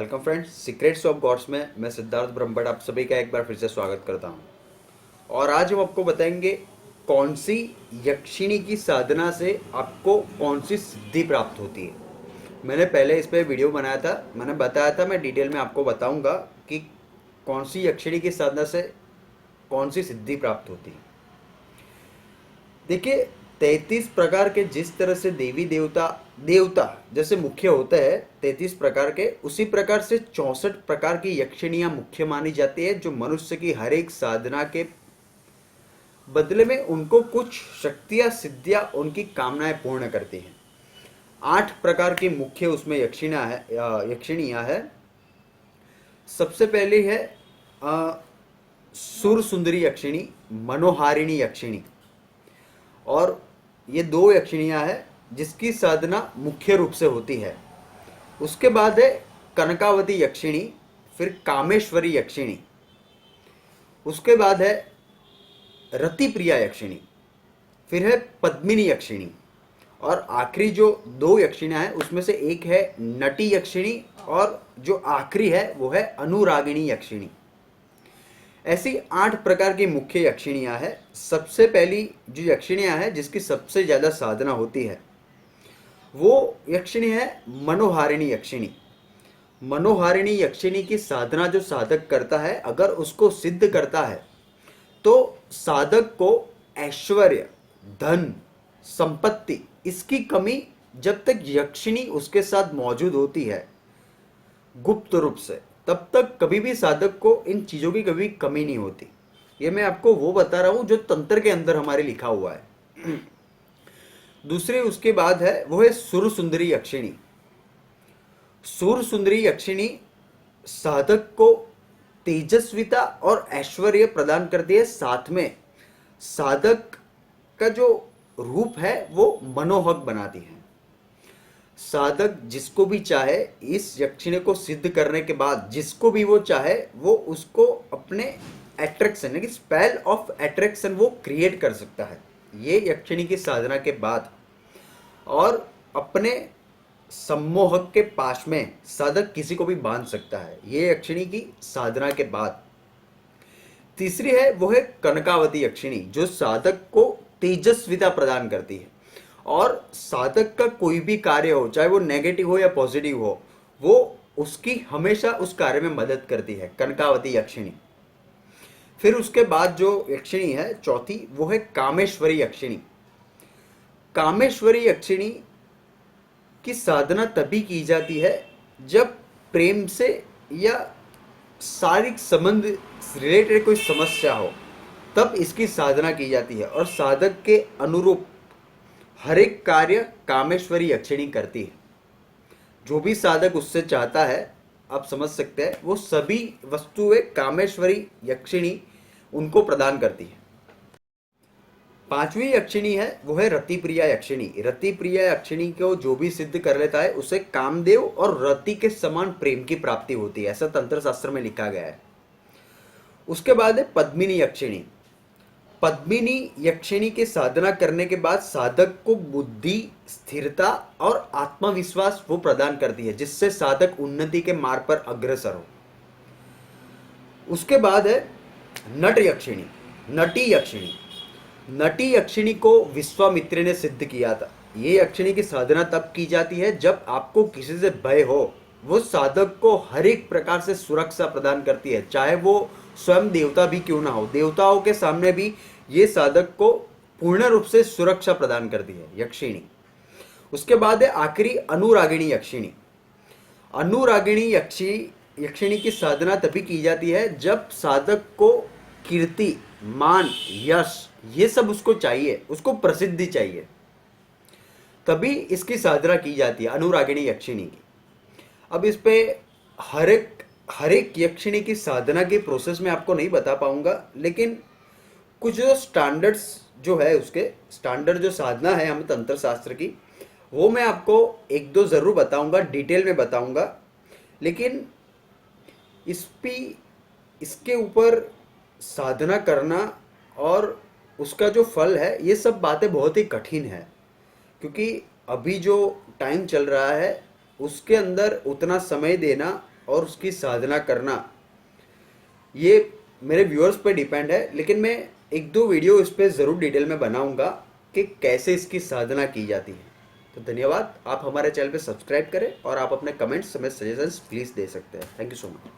Welcome friends, secrets of gods में मैं सिद्धार्थ ब्रह्मभट्ट आप सभी का एक बार फिर से स्वागत करता हूं। और आज हम आपको बताएंगे कौन सी यक्षिणी की साधना से आपको कौन सी सिद्धि प्राप्त होती है। मैंने पहले इस पे वीडियो बनाया था, मैंने बताया था, मैं डिटेल में आपको बताऊंगा कि कौन सी यक्षिणी की साधना से कौन सी सिद्धि प्राप्त होती है। देखिए, 33 प्रकार के जिस तरह से देवी देवता देवता जैसे मुख्य होते हैं 33 प्रकार के, उसी प्रकार से 64 प्रकार की यक्षिणियां मुख्य मानी जाती है, जो मनुष्य की हर एक साधना के बदले में उनको कुछ शक्तियां सिद्धियां उनकी कामनाएं पूर्ण करती हैं। 8 प्रकार की मुख्य उसमें यक्षिणियां है। सबसे पहली है सुर सुंदरी यक्षिणी, मनोहारिणी यक्षिणी। और ये दो यक्षिणियां हैं जिसकी साधना मुख्य रूप से होती है। उसके बाद है कनकावती यक्षिणी, फिर कामेश्वरी यक्षिणी, उसके बाद है रतिप्रिया यक्षिणी, फिर है पद्मिनी यक्षिणी, और आखिरी जो दो यक्षिणियां हैं उसमें से एक है नटी यक्षिणी और जो आखिरी है वो है अनुरागिणी यक्षिणी। ऐसी 8 प्रकार की मुख्य यक्षिणियां हैं। सबसे पहली जो यक्षिणियां है जिसकी सबसे ज्यादा साधना होती है वो यक्षिणी है मनोहारिणी यक्षिणी। मनोहारिणी यक्षिणी की साधना जो साधक करता है, अगर उसको सिद्ध करता है तो साधक को ऐश्वर्य, धन, संपत्ति, इसकी कमी जब तक यक्षिणी उसके साथ मौजूद होती है गुप्त रूप से, तब तक कभी भी साधक को इन चीजों की कभी कमी नहीं होती। ये मैं आपको वो बता रहा हूं जो तंत्र के अंदर हमारे लिखा हुआ है। दूसरी उसके बाद है वो है सुर सुंदरी यक्षिणी। सुर सुंदरी यक्षिणी साधक को तेजस्विता और ऐश्वर्य प्रदान करती है, साथ में साधक का जो रूप है वो मनोहक बनाती है। साधक जिसको भी चाहे इस यक्षिणी को सिद्ध करने के बाद, जिसको भी वो चाहे वो उसको अपने अट्रैक्शन यानी स्पेल ऑफ अट्रैक्शन वो क्रिएट कर सकता है ये यक्षिणी की साधना के बाद, और अपने सम्मोहक के पास में साधक किसी को भी बांध सकता है ये यक्षिणी की साधना के बाद। तीसरी है वो है कनकावती यक्षिणी, जो साधक को तेजस्विता प्रदान करती है, और साधक का कोई भी कार्य हो, चाहे वो नेगेटिव हो या पॉजिटिव हो, वो उसकी हमेशा उस कार्य में मदद करती है कनकावती यक्षिणी। फिर उसके बाद जो यक्षिणी है चौथी वो है कामेश्वरी यक्षिणी। कामेश्वरी यक्षिणी की साधना तभी की जाती है जब प्रेम से या शारीरिक संबंध रिलेटेड कोई समस्या हो, तब इसकी साधना की जाती है, और साधक के अनुरूप हर एक कार्य कामेश्वरी यक्षिणी करती है। जो भी साधक उससे चाहता है, आप समझ सकते हैं, वो सभी वस्तुएं कामेश्वरी यक्षिणी उनको प्रदान करती है। पांचवी यक्षिणी है वो है रतिप्रिया यक्षिणी। रतिप्रिया यक्षिणी को जो भी सिद्ध कर लेता है उसे कामदेव और रति के समान प्रेम की प्राप्ति होती है, ऐसा तंत्र शास्त्र में लिखा गया है। उसके बाद है पद्मिनी यक्षिणी। पद्मिनी यक्षिणी की साधना करने के बाद साधक को बुद्धि, स्थिरता और आत्मविश्वास वो प्रदान करती है, जिससे साधक उन्नति के मार्ग पर अग्रसर हो। उसके बाद है नट यक्षिणी, नटी यक्षिणी। नटी यक्षिणी को विश्वामित्र ने सिद्ध किया था। ये यक्षिणी की साधना तब की जाती है जब आपको किसी से भय हो। वो साधक को हर एक प्रकार से सुरक्षा प्रदान करती है, चाहे वो स्वयं देवता भी क्यों ना हो। देवताओं के सामने भी ये साधक को पूर्ण रूप से सुरक्षा प्रदान करती है यक्षिणी। उसके बाद है आखिरी अनुरागिणी यक्षिणी। अनुरागिणी यक्षिणी की साधना तभी की जाती है जब साधक को कीर्ति, मान, यश ये सब उसको चाहिए, उसको प्रसिद्धि चाहिए, तभी इसकी साधना की जाती है अनुरागिणी यक्षिणी की। अब इस पे हर एक यक्षिणी की साधना की प्रोसेस में आपको नहीं बता पाऊंगा, लेकिन कुछ जो स्टैंडर्ड्स जो है, उसके स्टैंडर्ड जो साधना है हम तंत्र शास्त्र की, वो मैं आपको एक दो जरूर बताऊंगा, डिटेल में बताऊंगा। लेकिन इसके ऊपर साधना करना और उसका जो फल है, ये सब बातें बहुत ही कठिन है, क्योंकि अभी जो टाइम चल रहा है उसके अंदर उतना समय देना और उसकी साधना करना ये मेरे व्यूअर्स पे डिपेंड है, लेकिन मैं एक दो वीडियो इस पे ज़रूर डिटेल में बनाऊंगा कि कैसे इसकी साधना की जाती है। तो धन्यवाद। आप हमारे चैनल पे सब्सक्राइब करें और आप अपने कमेंट्स हमें सजेशंस प्लीज़ दे सकते हैं। Thank you so much.